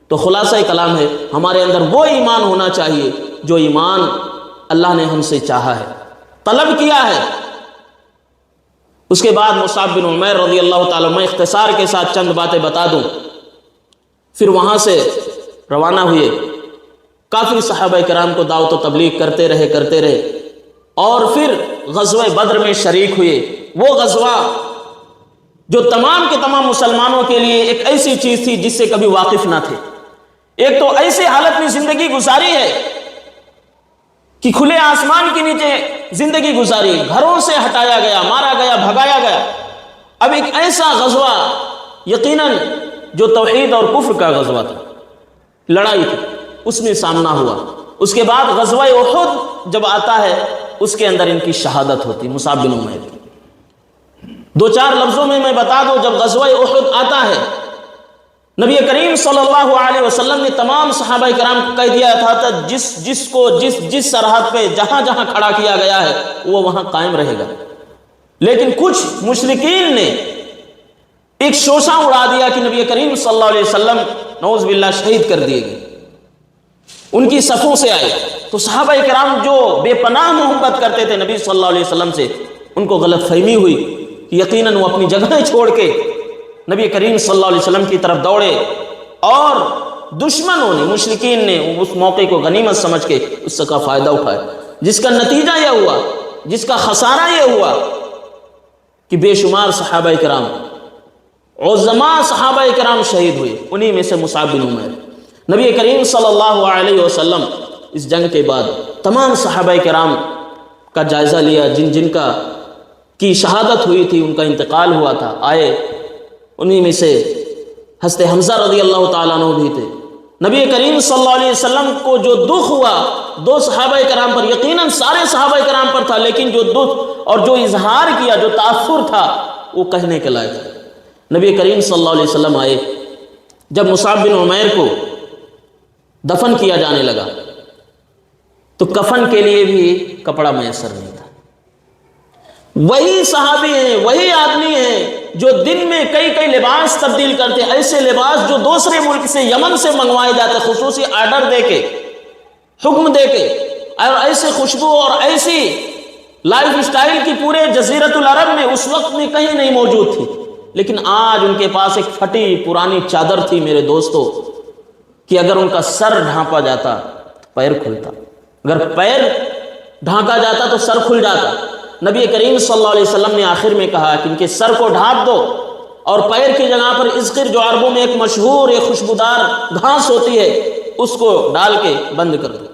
تو خلاصہ کلام ہے، ہمارے اندر وہ ایمان ہونا چاہیے جو ایمان اللہ نے ہم سے چاہا ہے، طلب کیا ہے۔ اس کے بعد مصعب بن عمیر رضی اللہ تعالیٰ، میں اختصار کے ساتھ چند باتیں بتا دوں، پھر وہاں سے روانہ ہوئے۔ کافی صحابہ کرام کو دعوت و تبلیغ کرتے رہے، اور پھر غزوہ بدر میں شریک ہوئے۔ وہ غزوہ جو تمام کے تمام مسلمانوں کے لیے ایک ایسی چیز تھی جس سے کبھی واقف نہ تھے۔ ایک تو ایسے حالت میں زندگی گزاری ہے کہ کھلے آسمان کے نیچے زندگی گزاری، گھروں سے ہٹایا گیا، مارا گیا، بھگایا گیا۔ اب ایک ایسا غزوہ یقیناً جو توحید اور کفر کا غزوہ تھا، لڑائی تھی، اس میں سامنا ہوا۔ اس کے بعد غزوہ احد جب آتا ہے، اس کے اندر ان کی شہادت ہوتی، مصعب بن عمیر کی۔ دو چار لفظوں میں بتا دوں، جب غزوہ احد آتا ہے، نبی کریم صلی اللہ علیہ وسلم نے تمام صحابہ کرام کو کہہ دیا تھا جس سرحد پہ جہاں جہاں کھڑا کیا گیا ہے وہ وہاں قائم رہے گا۔ لیکن کچھ مشرکین نے ایک شوشہ اڑا دیا کہ نبی کریم صلی اللہ علیہ وسلم نعوذ باللہ شہید کر دیے گئے، ان کی صفوں سے آئے۔ تو صحابہ کرام جو بے پناہ محبت کرتے تھے نبی صلی اللہ علیہ وسلم سے، ان کو غلط فہمی ہوئی کہ یقیناً وہ اپنی جگہیں چھوڑ کے نبی کریم صلی اللہ علیہ وسلم کی طرف دوڑے، اور دشمنوں نے، مشرکین نے اس موقع کو غنیمت سمجھ کے اس کا فائدہ اٹھایا، جس کا نتیجہ یہ ہوا، جس کا خسارہ یہ ہوا کہ بے شمار صحابہ کرام، عظماء صحابہ کرام شہید ہوئے، انہی میں سے مصعب بن عمیر۔ نبی کریم صلی اللہ علیہ وسلم اس جنگ کے بعد تمام صحابہ کرام کا جائزہ لیا، جن جن کی شہادت ہوئی تھی، ان کا انتقال ہوا تھا، آئے۔ انہی میں سے حضرت حمزہ رضی اللہ تعالیٰ عنہ بھی تھے۔ نبی کریم صلی اللہ علیہ وسلم کو جو دکھ ہوا دو صحابہ کرام پر، یقیناً سارے صحابہ کرام پر تھا، لیکن جو دکھ اور جو اظہار کیا، جو تأثر تھا، وہ کہنے کے لائق تھا۔ نبی کریم صلی اللہ علیہ وسلم آئے، جب مصعب بن عمیر کو دفن کیا جانے لگا تو کفن کے لیے بھی کپڑا میسر نہیں تھا۔ وہی صحابی ہیں، وہی آدمی ہیں جو دن میں کئی کئی لباس تبدیل کرتے، ایسے لباس جو دوسرے ملک سے، یمن سے منگوائے جاتے، خصوصی آرڈر دے کے، حکم دے کے، اور ایسے خوشبو اور ایسی لائف اسٹائل کی پورے جزیرت العرب میں اس وقت میں کہیں نہیں موجود تھی۔ لیکن آج ان کے پاس ایک پھٹی پرانی چادر تھی میرے دوستو، کہ اگر ان کا سر ڈھانپا جاتا تو پیر کھلتا، اگر پیر ڈھانکا جاتا تو سر کھل جاتا۔ نبی کریم صلی اللہ علیہ وسلم نے آخر میں کہا کہ ان کے سر کو ڈھانپ دو، اور پیر کی جگہ پر اذخر، جو عربوں میں ایک مشہور ایک خوشبودار گھاس ہوتی ہے، اس کو ڈال کے بند کر دو۔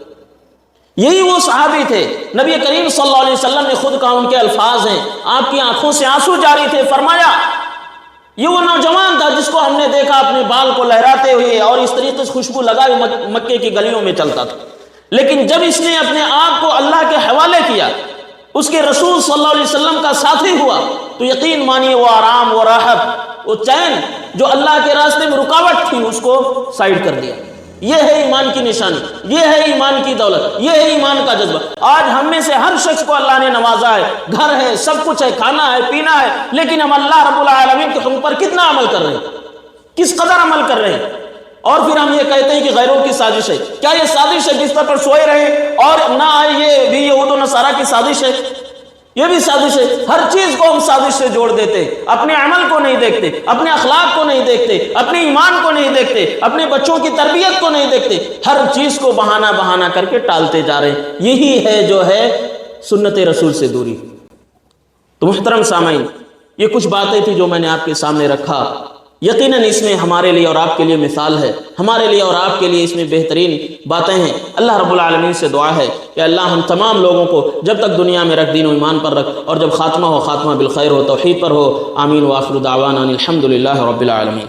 یہی وہ صحابی تھے، نبی کریم صلی اللہ علیہ وسلم نے خود کہا، ان کے الفاظ ہیں، آپ کی آنکھوں سے آنسو جاری تھے، فرمایا یہ وہ نوجوان تھا جس کو ہم نے دیکھا اپنے بال کو لہراتے ہوئے اور اس طریقے سے خوشبو لگائے مکے کی گلیوں میں چلتا تھا، لیکن جب اس نے اپنے آپ کو اللہ کے حوالے کیا، اس کے رسول صلی اللہ علیہ وسلم کا ساتھی ہوا، تو یقین مانیے وہ آرام، وہ راحت، وہ چین جو اللہ کے راستے میں رکاوٹ تھی، اس کو سائڈ کر دیا۔ یہ ہے ایمان کی نشانی، یہ ہے ایمان کی دولت، یہ ہے ایمان کا جذبہ۔ آج ہم میں سے ہر شخص کو اللہ نے نوازا ہے، گھر ہے، سب کچھ ہے، کھانا ہے، پینا ہے، لیکن ہم اللہ رب العالمین کے حکم پر کتنا عمل کر رہے ہیں، کس قدر عمل کر رہے ہیں؟ اور پھر ہم یہ کہتے ہیں کہ غیروں کی سازش ہے۔ کیا یہ سازش ہے بستر پر سوئے رہے اور نہ آئے؟ یہ بھی یہود و نصارہ کی سازش ہے، یہ بھی سازش ہے۔ ہر چیز کو ہم سازش سے جوڑ دیتے، اپنے عمل کو نہیں دیکھتے، اپنے اخلاق کو نہیں دیکھتے، اپنے ایمان کو نہیں دیکھتے، اپنے بچوں کی تربیت کو نہیں دیکھتے، ہر چیز کو بہانہ کر کے ٹالتے جا رہے ہیں۔ یہی ہے جو ہے سنت رسول سے دوری۔ تو محترم سامعین، یہ کچھ باتیں تھی جو میں نے آپ کے سامنے رکھا۔ یقیناً اس میں ہمارے لیے اور آپ کے لیے مثال ہے، ہمارے لیے اور آپ کے لیے اس میں بہترین باتیں ہیں۔ اللہ رب العالمین سے دعا ہے کہ اللہ ہم تمام لوگوں کو جب تک دنیا میں رکھ، دین و ایمان پر رکھ، اور جب خاتمہ ہو، خاتمہ بالخیر ہو، توحید پر ہو۔ آمین۔ وآخر دعوانا الحمد للہ رب العالمین۔